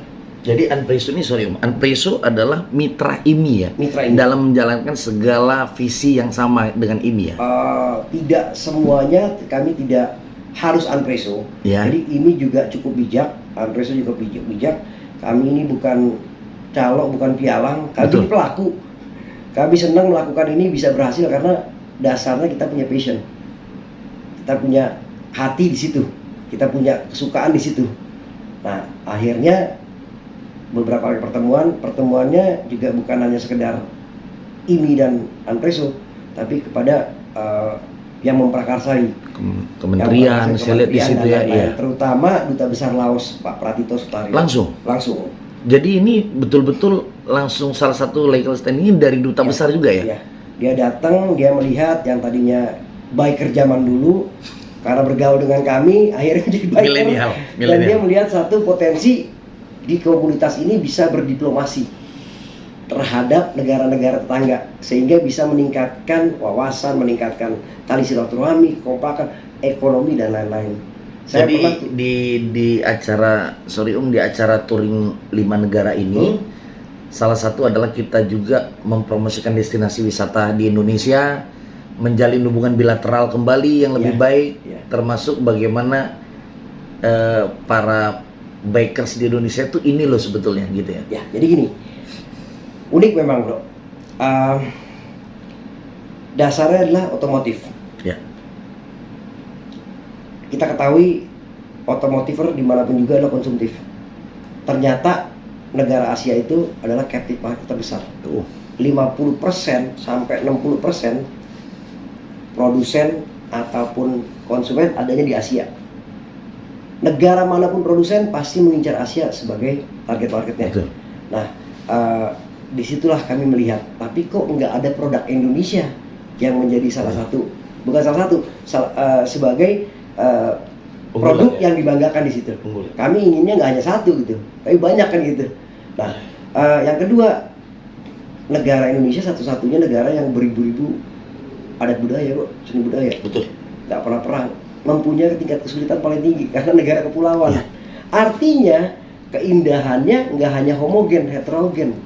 B: Jadi Anpreso ini, Anpreso adalah mitra IMI ya?
A: Mitra IMI.
B: Dalam menjalankan segala visi yang sama dengan IMI ya?
A: Tidak semuanya, kami tidak harus Anpreso.
B: Ya.
A: Jadi IMI juga cukup bijak, Anpreso juga bijak. Kami ini bukan calok, bukan pialang, kami ini pelaku. Kami senang melakukan ini bisa berhasil karena dasarnya kita punya passion. Kita punya hati di situ. Kita punya kesukaan di situ. Nah, akhirnya beberapa kali pertemuannya juga bukan hanya sekedar IMI dan Anpreso, tapi kepada yang memprakarsai
B: kementerian, saya lihat di situ ya, iya.
A: Terutama Duta Besar Laos Pak Pratito Sutaryo.
B: Langsung. Jadi ini betul-betul langsung salah satu legal standing dari Duta Besar juga ya?
A: Iya. Dia datang, dia melihat yang tadinya biker zaman dulu, karena bergaul dengan kami, akhirnya jadi biker.
B: Milenial.
A: Dan dia melihat satu potensi di komunitas ini bisa berdiplomasi terhadap negara-negara tetangga, sehingga bisa meningkatkan wawasan, meningkatkan tali silaturahmi, kekompakan, ekonomi dan lain-lain.
B: Jadi di acara di acara touring 5 negara ini, salah satu adalah kita juga mempromosikan destinasi wisata di Indonesia, menjalin hubungan bilateral kembali yang lebih baik, termasuk bagaimana para bikers di Indonesia itu ini loh sebetulnya gitu ya.
A: Ya, jadi gini, unik memang bro. Dasarnya adalah otomotif.
B: Ya.
A: Kita ketahui otomotiver dimanapun juga adalah konsumtif. Ternyata negara Asia itu adalah captive market terbesar. 50% sampai 60% produsen ataupun konsumen adanya di Asia. Negara manapun produsen pasti mengincar Asia sebagai target marketnya.
B: Betul.
A: Nah, disitulah kami melihat, tapi kok nggak ada produk Indonesia yang menjadi salah satu, bukan salah satu, sebagai produk yang dibanggakan di situ. Kami inginnya nggak hanya satu gitu, tapi banyak kan gitu. Nah, yang kedua, negara Indonesia satu-satunya negara yang beribu-ribu adat budaya, kok, seni budaya.
B: Betul.
A: Nggak pernah perang, mempunyai tingkat kesulitan paling tinggi karena negara kepulauan.
B: Ya.
A: Artinya keindahannya nggak hanya homogen, heterogen.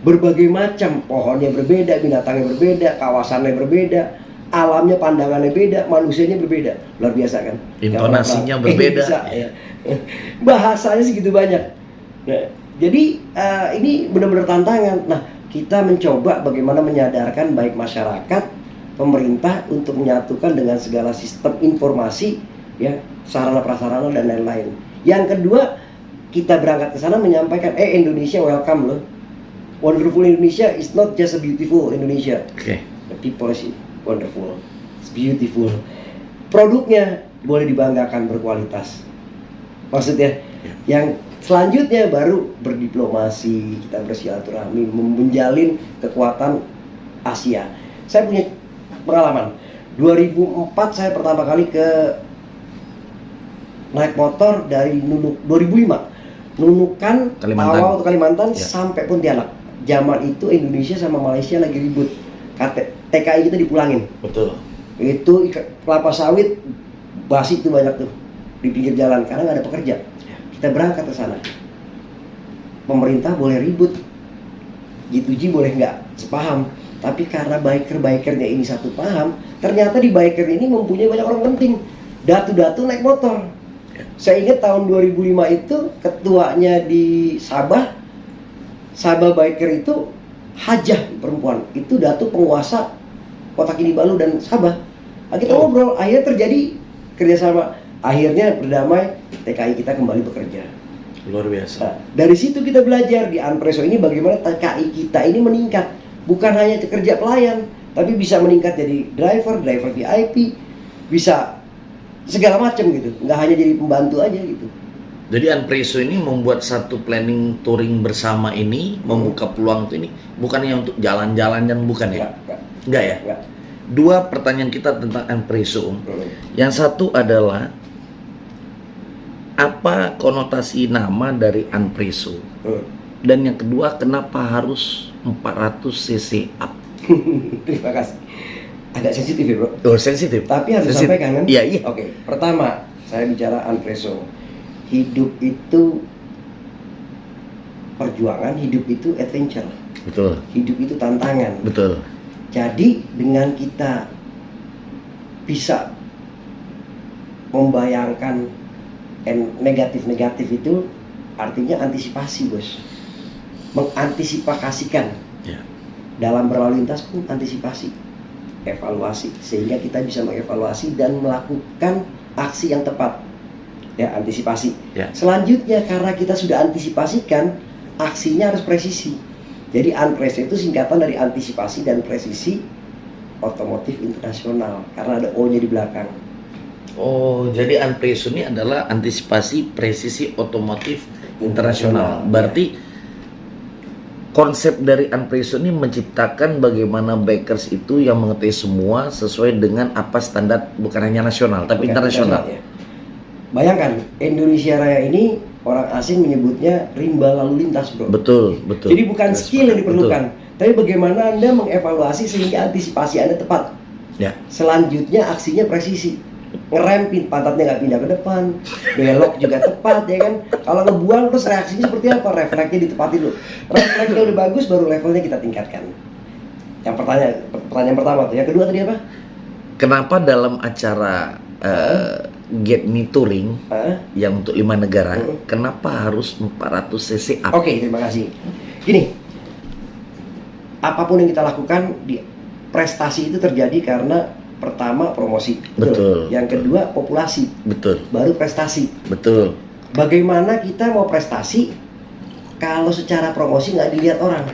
A: Berbagai macam, pohonnya berbeda, binatangnya berbeda, kawasannya berbeda, alamnya, pandangannya beda, manusianya berbeda. Luar biasa kan?
B: Intonasinya berbeda.
A: Bisa, ya. Bahasanya segitu banyak. Nah, jadi ini benar-benar tantangan. Nah, kita mencoba bagaimana menyadarkan baik masyarakat, pemerintah untuk menyatukan dengan segala sistem informasi, ya, sarana prasarana dan lain-lain. Yang kedua, kita berangkat ke sana menyampaikan, Indonesia welcome loh. Wonderful Indonesia is not just a beautiful Indonesia.
B: Okay.
A: The people is wonderful, it's beautiful. Produknya boleh dibanggakan berkualitas. Maksudnya,
B: Ya.
A: yang selanjutnya baru berdiplomasi, kita bersilaturahmi, menjalin kekuatan Asia. Saya punya pengalaman. 2004 saya pertama kali naik motor dari Nunuk, 2005 Nunukan,
B: Kalimantan.
A: Tawau atau Kalimantan
B: Ya.
A: sampai Pontianak. Zaman itu Indonesia sama Malaysia lagi ribut. TKI kita dipulangin.
B: Betul.
A: Itu kelapa sawit basi itu banyak tuh di pinggir jalan karena nggak ada pekerja. Kita berangkat ke sana. Pemerintah boleh ribut, G2G boleh nggak sepaham, tapi karena bikernya ini satu paham, ternyata di biker ini mempunyai banyak orang penting. Datu-datu naik motor. Saya ingat tahun 2005 itu ketuanya di Sabah biker itu Hajah perempuan, itu Datu penguasa Kota Kinabalu dan Sabah. Kita ngobrol, akhirnya terjadi kerjasama, akhirnya berdamai, TKI kita kembali bekerja.
B: Luar biasa.
A: Nah, dari situ kita belajar di Anpreso ini bagaimana TKI kita ini meningkat, bukan hanya kerja pelayan, tapi bisa meningkat jadi driver VIP, bisa segala macam gitu, nggak hanya jadi pembantu aja gitu.
B: Jadi Anpreso ini membuat satu planning touring bersama ini, membuka peluang itu ini, bukannya untuk jalan-jalan dan bukan ya? Enggak ya?
A: Enggak.
B: Dua pertanyaan kita tentang Anpreso, Om. Yang satu adalah apa konotasi nama dari Anpreso? Dan yang kedua, kenapa harus 400 cc up?
A: Terima kasih. Agak sensitif ya, Bro.
B: Oh, sensitif.
A: Tapi harus
B: Sensitif.
A: disampaikan kan?
B: Iya, iya.
A: Oke, pertama saya bicara Anpreso. Hidup itu perjuangan, hidup itu adventure,
B: Betul.
A: hidup itu tantangan.
B: Betul.
A: Jadi dengan kita bisa membayangkan negatif-negatif itu artinya antisipasi, Bos. Mengantisipasikan.
B: Ya.
A: Dalam berlalu lintas pun antisipasi, evaluasi, sehingga kita bisa mengevaluasi dan melakukan aksi yang tepat. Ya, antisipasi.
B: Ya.
A: Selanjutnya karena kita sudah antisipasikan, aksinya harus presisi. Jadi Anpreso itu singkatan dari antisipasi dan presisi otomotif internasional karena ada O-nya di belakang.
B: Oh, jadi Anpreso ini adalah antisipasi presisi otomotif internasional. Berarti konsep dari Anpreso ini menciptakan bagaimana bikers itu yang mengetahui semua sesuai dengan apa standar bukan hanya nasional tapi internasional.
A: Ya. Bayangkan Indonesia Raya ini orang asing menyebutnya rimba lalu lintas, Bro.
B: Betul, betul.
A: Jadi bukan
B: Yes,
A: skill yang diperlukan,
B: betul.
A: tapi bagaimana Anda mengevaluasi sehingga antisipasi Anda tepat.
B: Ya.
A: Selanjutnya aksinya presisi. Ngerem pantatnya nggak pindah ke depan, belok juga tepat ya kan. Kalau ngebuang terus reaksinya seperti apa? Refleksnya ditepati dulu. Refleksnya udah bagus baru levelnya kita tingkatkan. Yang pertanyaan pertama tuh. Yang kedua tadi apa?
B: Kenapa dalam acara Get Me Touring yang untuk 5 negara, kenapa harus 400 cc up?
A: Oke, terima kasih. Gini, apapun yang kita lakukan di prestasi itu terjadi karena pertama promosi,
B: Betul.
A: Yang kedua populasi,
B: Betul,
A: baru prestasi.
B: betul.
A: Bagaimana kita mau prestasi kalau secara promosi nggak dilihat orang?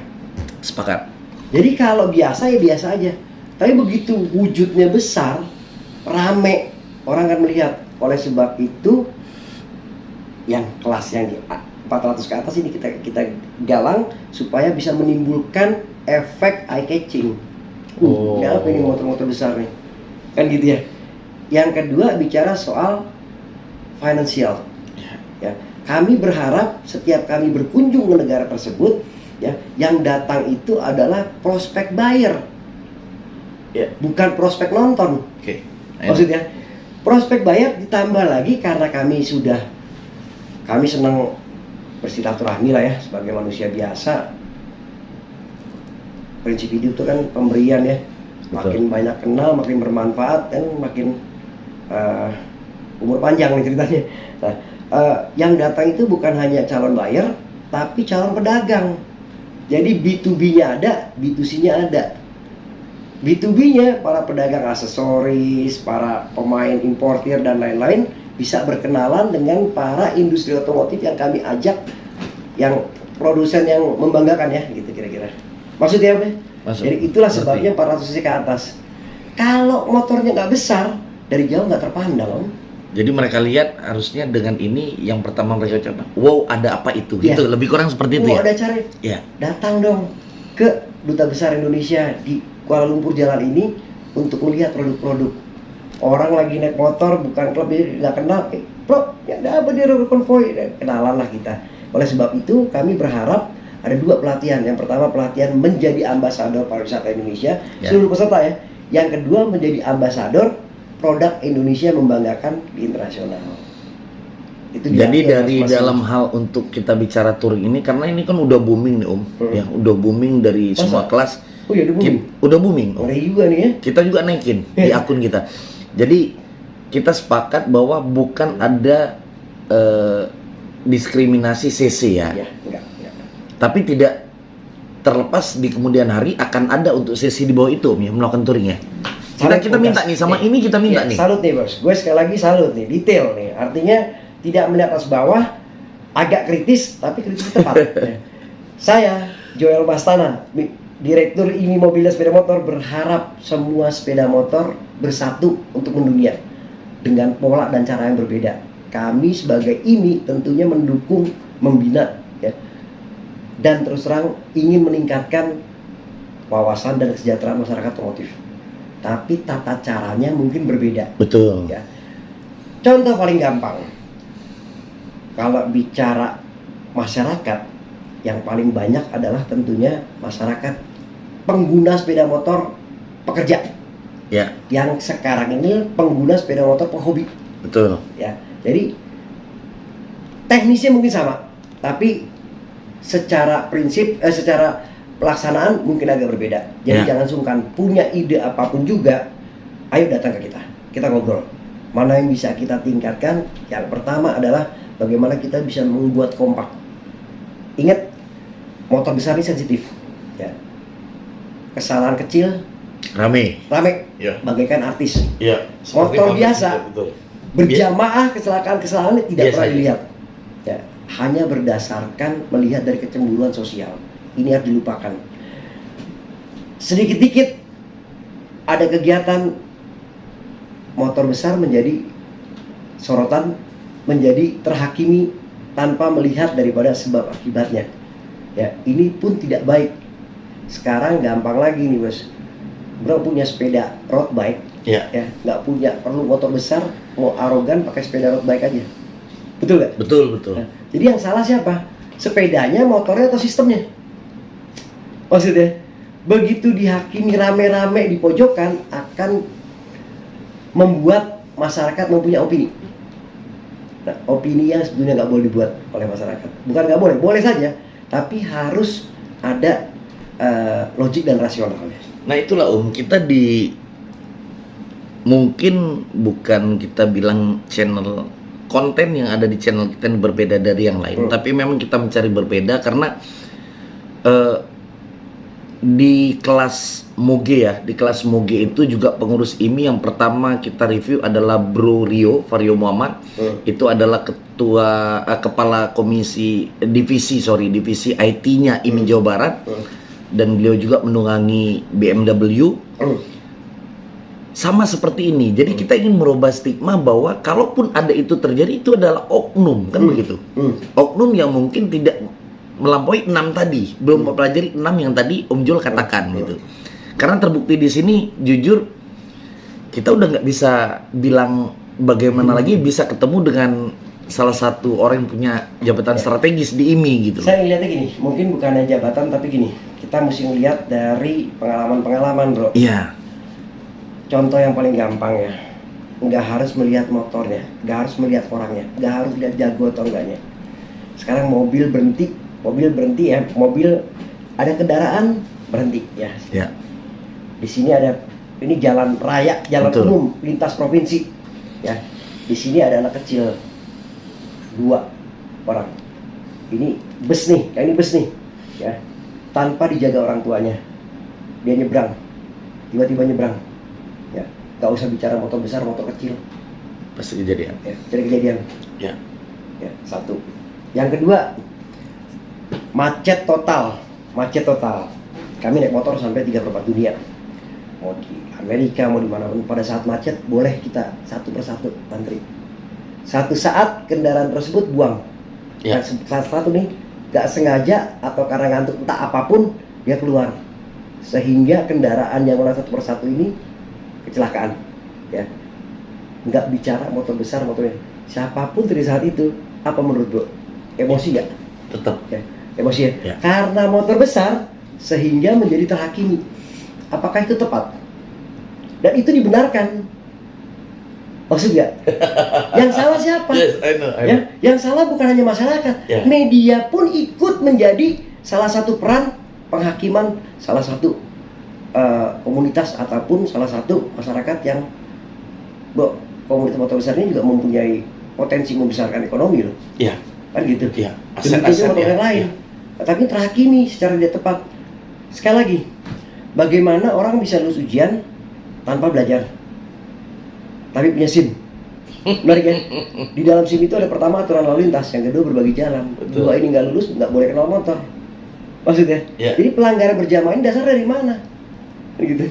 B: Sepakat.
A: Jadi kalau biasa ya biasa aja. Tapi begitu wujudnya besar, rame, orang akan melihat. Oleh sebab itu, yang kelas yang di 400 ke atas ini kita galang supaya bisa menimbulkan efek eye catching.
B: Oh.
A: Apa ini motor-motor besar nih? Kan gitu ya. Yang kedua bicara soal finansial. Ya, kami berharap setiap kami berkunjung ke negara tersebut, ya, yang datang itu adalah prospek buyer, ya, bukan prospek nonton.
B: Oke.
A: Maksudnya prospek buyer ditambah lagi karena kami senang bersilaturahmi lah ya sebagai manusia biasa. Prinsip hidup itu kan pemberian ya. Makin banyak kenal, makin bermanfaat dan makin umur panjang nih ceritanya. Nah, yang datang itu bukan hanya calon buyer, tapi calon pedagang. Jadi B2B-nya ada, B2C-nya ada. B2B-nya para pedagang aksesoris, para pemain importir dan lain-lain bisa berkenalan dengan para industri otomotif yang kami ajak, yang produsen yang membanggakan ya, gitu kira-kira. Maksudnya apa?
B: Masuk.
A: Jadi itulah sebabnya 400 cc ke atas. Kalau motornya nggak besar, dari jauh nggak terpandang, Om.
B: Jadi mereka lihat harusnya dengan ini yang pertama mereka coba, wow ada apa itu gitu, lebih kurang seperti itu ya.
A: Ada cara.
B: Ya.
A: Datang dong ke Duta Besar Indonesia di Kuala Lumpur Jalan ini untuk melihat produk-produk. Orang lagi naik motor bukan klub nggak kenal, bro, ya ada apa dia konvoy, kenalan lah kita. Oleh sebab itu kami berharap ada 2 pelatihan. Yang pertama pelatihan menjadi ambasador pariwisata Indonesia seluruh peserta ya. Yang kedua menjadi ambasador produk Indonesia membanggakan di internasional. Itu
B: jadi dari dalam hal untuk kita bicara touring ini, karena ini kan udah booming nih Om, ya udah booming dari semua kelas.
A: Oh ya,
B: udah booming.
A: Ngeri juga nih ya.
B: Kita juga naikin di akun kita. Jadi kita sepakat bahwa bukan ada diskriminasi CC ya.
A: Enggak.
B: Tapi tidak terlepas di kemudian hari akan ada untuk sesi di bawah itu Om ya, melakukan touring ya. Kita minta nih sama ini kita minta nih.
A: Salut nih bos, gue sekali lagi salut nih, detail nih. Artinya tidak melihat atas bawah, agak kritis tapi kritis tepat. Saya Joel Mastana, Direktur IMI Mobil dan Sepeda Motor, berharap semua sepeda motor bersatu untuk mendunia dengan pola dan cara yang berbeda. Kami sebagai IMI tentunya mendukung, membina ya, dan terus terang ingin meningkatkan wawasan dan kesejahteraan masyarakat otomotif. Tapi tata caranya mungkin berbeda.
B: Betul.
A: Ya. Contoh paling gampang, kalau bicara masyarakat, yang paling banyak adalah tentunya masyarakat pengguna sepeda motor pekerja.
B: Ya.
A: Yang sekarang ini pengguna sepeda motor penghobi.
B: Betul.
A: Ya. Jadi teknisnya mungkin sama, tapi secara prinsip, secara pelaksanaan mungkin agak berbeda. Jadi jangan sungkan, punya ide apapun juga, ayo datang ke kita. Kita ngobrol. Mana yang bisa kita tingkatkan? Yang pertama adalah bagaimana kita bisa membuat kompak. Ingat, motor besar ini sensitif. Ya. Kesalahan kecil rame.
B: Ya.
A: Bagaikan artis.
B: Ya.
A: Motor biasa, berjamaah kesalahan-kesalahan tidak pernah dilihat. Ya. Hanya berdasarkan melihat dari kecemburuan sosial. Ini harus dilupakan. Sedikit-dikit ada kegiatan motor besar menjadi sorotan, menjadi terhakimi tanpa melihat daripada sebab akibatnya. Ya, ini pun tidak baik. Sekarang gampang lagi nih bos. Bro punya sepeda road bike, ya nggak punya perlu motor besar, mau arogan pakai sepeda road bike aja. Betul nggak?
B: Betul.
A: Nah, jadi yang salah siapa? Sepedanya, motornya, atau sistemnya? Maksudnya, begitu dihakimi rame-rame di pojokan akan membuat masyarakat mempunyai opini. Nah, opini yang sebenarnya nggak boleh dibuat oleh masyarakat. Bukan nggak boleh, boleh saja, tapi harus ada logik dan rasionalnya.
B: Nah itulah Om, kita mungkin bukan kita bilang channel konten yang ada di channel kita yang berbeda dari yang lain, tapi memang kita mencari berbeda karena di kelas Moge ya, di kelas Moge itu juga pengurus IMI yang pertama kita review adalah Bro Vario Muhammad. Itu adalah kepala komisi divisi IT-nya IMI Jawa Barat. Dan beliau juga menunggangi BMW. Sama seperti ini. Jadi kita ingin merubah stigma bahwa kalaupun ada itu terjadi, itu adalah oknum, kan begitu. Oknum yang mungkin tidak melampaui 6 tadi, belum mempelajari 6 yang tadi Om Jol katakan gitu. Karena terbukti di sini, jujur kita udah nggak bisa bilang bagaimana lagi bisa ketemu dengan salah satu orang yang punya jabatan strategis di IMI gitu.
A: Saya ngeliatnya gini, mungkin bukan jabatan tapi gini, kita mesti ngeliat dari pengalaman-pengalaman bro.
B: Iya.
A: Contoh yang paling gampang ya, nggak harus melihat motornya, nggak harus melihat orangnya, nggak harus lihat jago atau enggaknya. Sekarang mobil berhenti ya, mobil ada kendaraan berhenti ya.
B: Ya.
A: Di sini ada, ini jalan raya, jalan umum lintas provinsi ya. Di sini ada anak kecil 2 orang. Ini bus nih, yang ini bus nih ya. Tanpa dijaga orang tuanya, dia nyebrang, tiba-tiba nyebrang ya. Gak usah bicara motor besar, motor kecil,
B: pasti kejadian
A: ya, jadi kejadian
B: ya.
A: Satu. Yang kedua, macet total. Kami naik motor sampai 3/4 dunia, mau di Amerika mau dimanapun, pada saat macet boleh kita satu persatu antri Satu saat kendaraan tersebut buang.
B: Ya.
A: Salah satu nih nggak sengaja atau karena ngantuk entah apapun dia keluar, sehingga kendaraan yang mana satu persatu ini kecelakaan. Ya, nggak bicara motor besar motornya, siapapun di saat itu, apa menurut Bro? Emosi nggak?
B: Tetap.
A: Ya, emosi ya?
B: Ya.
A: Karena motor besar sehingga menjadi terhakimi. Apakah itu tepat? Dan itu dibenarkan. Maksud nggak? Yang salah siapa?
B: Yes, I know.
A: Ya, yang salah bukan hanya masyarakat,
B: Ya.
A: media pun ikut menjadi salah satu peran penghakiman salah satu komunitas ataupun salah satu masyarakat yang komunitas motor besar ini juga mempunyai potensi membesarkan ekonomi loh,
B: Iya.
A: kan gitu.
B: Iya.
A: Demikian
B: Aset-aset
A: motor
B: ya.
A: yang lain,
B: Iya.
A: tapi terhakimi secara tidak tepat. Sekali lagi, bagaimana orang bisa lulus ujian tanpa belajar, tapi punya SIM? Menarik ya? Di dalam SIM itu ada pertama aturan lalu lintas, yang kedua berbagi jalan.
B: Betul.
A: Dua ini nggak lulus, nggak boleh kenal motor. Maksudnya?
B: Ya.
A: Jadi pelanggaran berjamaah ini dasar dari mana? Gitu.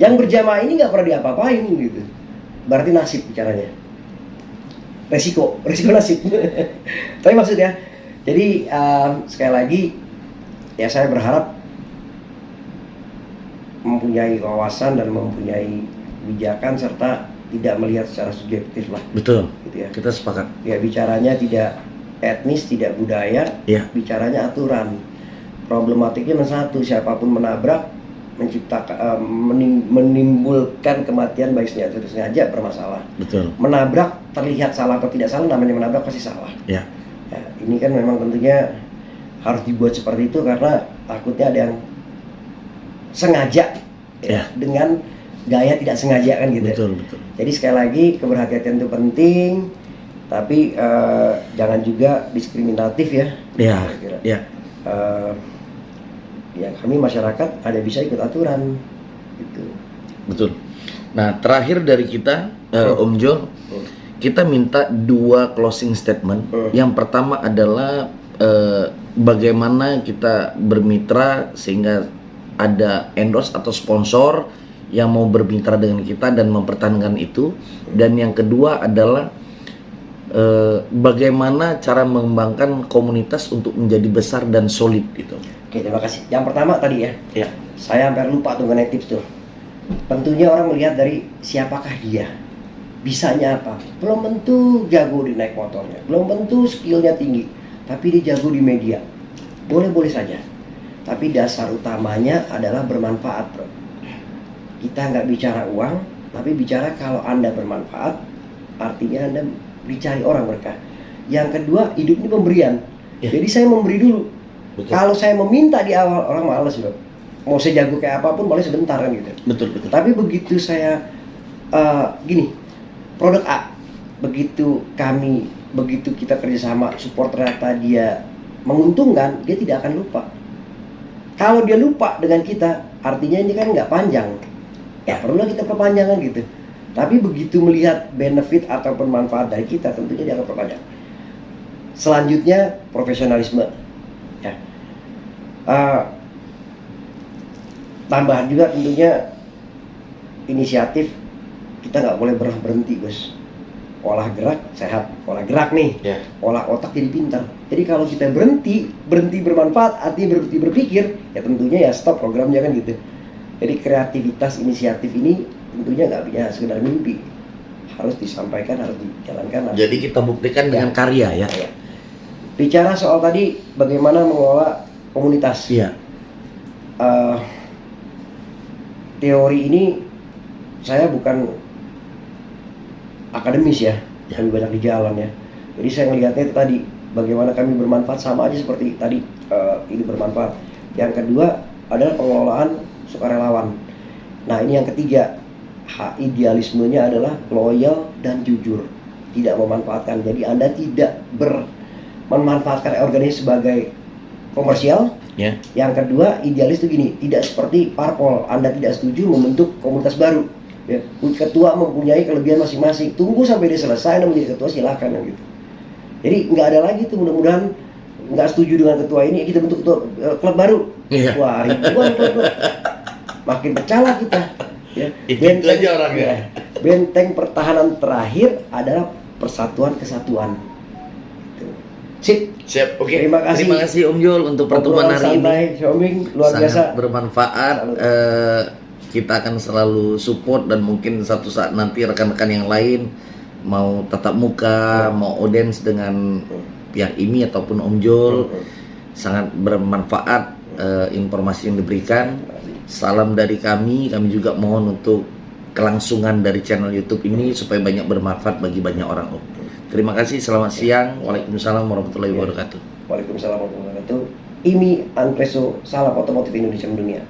A: Yang berjamaah ini nggak pernah diapa-apain gitu. Berarti nasib bicaranya. Resiko nasib. Tapi maksudnya, jadi sekali lagi, ya saya berharap mempunyai wawasan dan mempunyai kebijakan serta tidak melihat secara subjektif lah,
B: Betul.
A: gitu ya.
B: Kita sepakat.
A: Ya bicaranya tidak etnis, tidak budaya,
B: Iya.
A: bicaranya aturan. Problematiknya satu, siapapun menabrak, menciptakan, menimbulkan kematian baik sengaja bermasalah.
B: Betul.
A: Menabrak terlihat salah atau tidak salah, namanya menabrak pasti salah.
B: Ya.
A: Ya, ini kan memang tentunya harus dibuat seperti itu karena takutnya ada yang sengaja
B: Ya.
A: dengan gaya tidak sengaja kan gitu.
B: Betul, betul.
A: Jadi sekali lagi keberhati-hatian itu penting, tapi jangan juga diskriminatif ya.
B: Ya.
A: Kira-kira.
B: Ya.
A: Ya kami masyarakat ada bisa ikut aturan gitu.
B: Betul. Nah, terakhir dari kita, Om Jo, kita minta 2 closing statement. Yang pertama adalah bagaimana kita bermitra sehingga ada endorse atau sponsor yang mau bermitra dengan kita dan mempertahankan itu. Dan yang kedua adalah bagaimana cara mengembangkan komunitas untuk menjadi besar dan solid gitu.
A: Oke, terima kasih. Yang pertama tadi ya,
B: Ya.
A: saya hampir lupa tuh mengenai tips tuh. Tentunya orang melihat dari siapakah dia, bisanya apa. Belum tentu jago di naik motornya, belum tentu skillnya tinggi, tapi dia jago di media. Boleh-boleh saja. Tapi dasar utamanya adalah bermanfaat, bro. Kita nggak bicara uang, tapi bicara kalau Anda bermanfaat, artinya Anda dicari orang mereka. Yang kedua, hidup ini pemberian.
B: Ya.
A: Jadi saya memberi dulu.
B: Betul.
A: Kalau saya meminta di awal, orang males bro. Mau saya jago kayak apapun, paling sebentar kan gitu.
B: Betul, betul.
A: Tapi begitu saya gini, produk A, begitu kita kerjasama, support ternyata dia menguntungkan, dia tidak akan lupa. Kalau dia lupa dengan kita, artinya ini kan nggak panjang. Ya perlulah kita perpanjangan gitu. Tapi begitu melihat benefit atau bermanfaat dari kita, tentunya dia akan perpanjang. Selanjutnya profesionalisme. Ya. Tambahan juga tentunya inisiatif, kita nggak boleh berhenti bos. Olah gerak sehat, olah gerak nih,
B: Ya.
A: olah otak jadi pintar. Jadi kalau kita berhenti bermanfaat, artinya berhenti berpikir, ya tentunya ya stop programnya kan gitu. Jadi kreativitas inisiatif ini tentunya nggak bisa sekedar mimpi, harus disampaikan, harus dijalankan.
B: Jadi kita buktikan dengan karya ya.
A: Ya. Bicara soal tadi bagaimana mengelola komunitas.
B: Iya.
A: Teori ini saya bukan akademis ya, kami banyak di jalan ya. Jadi saya melihatnya itu tadi bagaimana kami bermanfaat, sama aja seperti tadi ini bermanfaat. Yang kedua adalah pengelolaan sukarelawan. Nah ini yang ketiga, idealismenya adalah loyal dan jujur, tidak memanfaatkan. Jadi Anda tidak memanfaatkan organisasi sebagai komersial.
B: Ya.
A: Yang kedua, idealis itu gini, tidak seperti parpol. Anda tidak setuju membentuk komunitas baru. Ya, ketua mempunyai kelebihan masing-masing. Tunggu sampai dia selesai, Anda menjadi ketua, silakan gitu. Jadi nggak ada lagi tuh, mudah-mudahan nggak setuju dengan ketua ini, kita bentuk klub baru.
B: Iya.
A: Wah, ribuan klub. Makin pecah lah kita. Ya.
B: Itu aja orangnya.
A: Ya, benteng pertahanan terakhir adalah persatuan kesatuan. Gitu. Sip.
B: Siap, oke.
A: Terima kasih.
B: Terima kasih Om Jul untuk pertemuan hari ini.
A: Xiaoming luar
B: Sangat
A: biasa.
B: bermanfaat.
A: Salut.
B: Kita akan selalu support dan mungkin satu saat nanti rekan-rekan yang lain mau tatap muka, mau audience dengan pihak IMI ataupun Om Jul, sangat bermanfaat informasi yang diberikan. Salam dari kami juga mohon untuk kelangsungan dari channel YouTube ini supaya banyak bermanfaat bagi banyak orang Om. Terima kasih, selamat siang. Waalaikumsalam warahmatullahi wabarakatuh.
A: Waalaikumsalam warahmatullahi wabarakatuh. IMI Anpreso, salam otomotif Indonesia mendunia.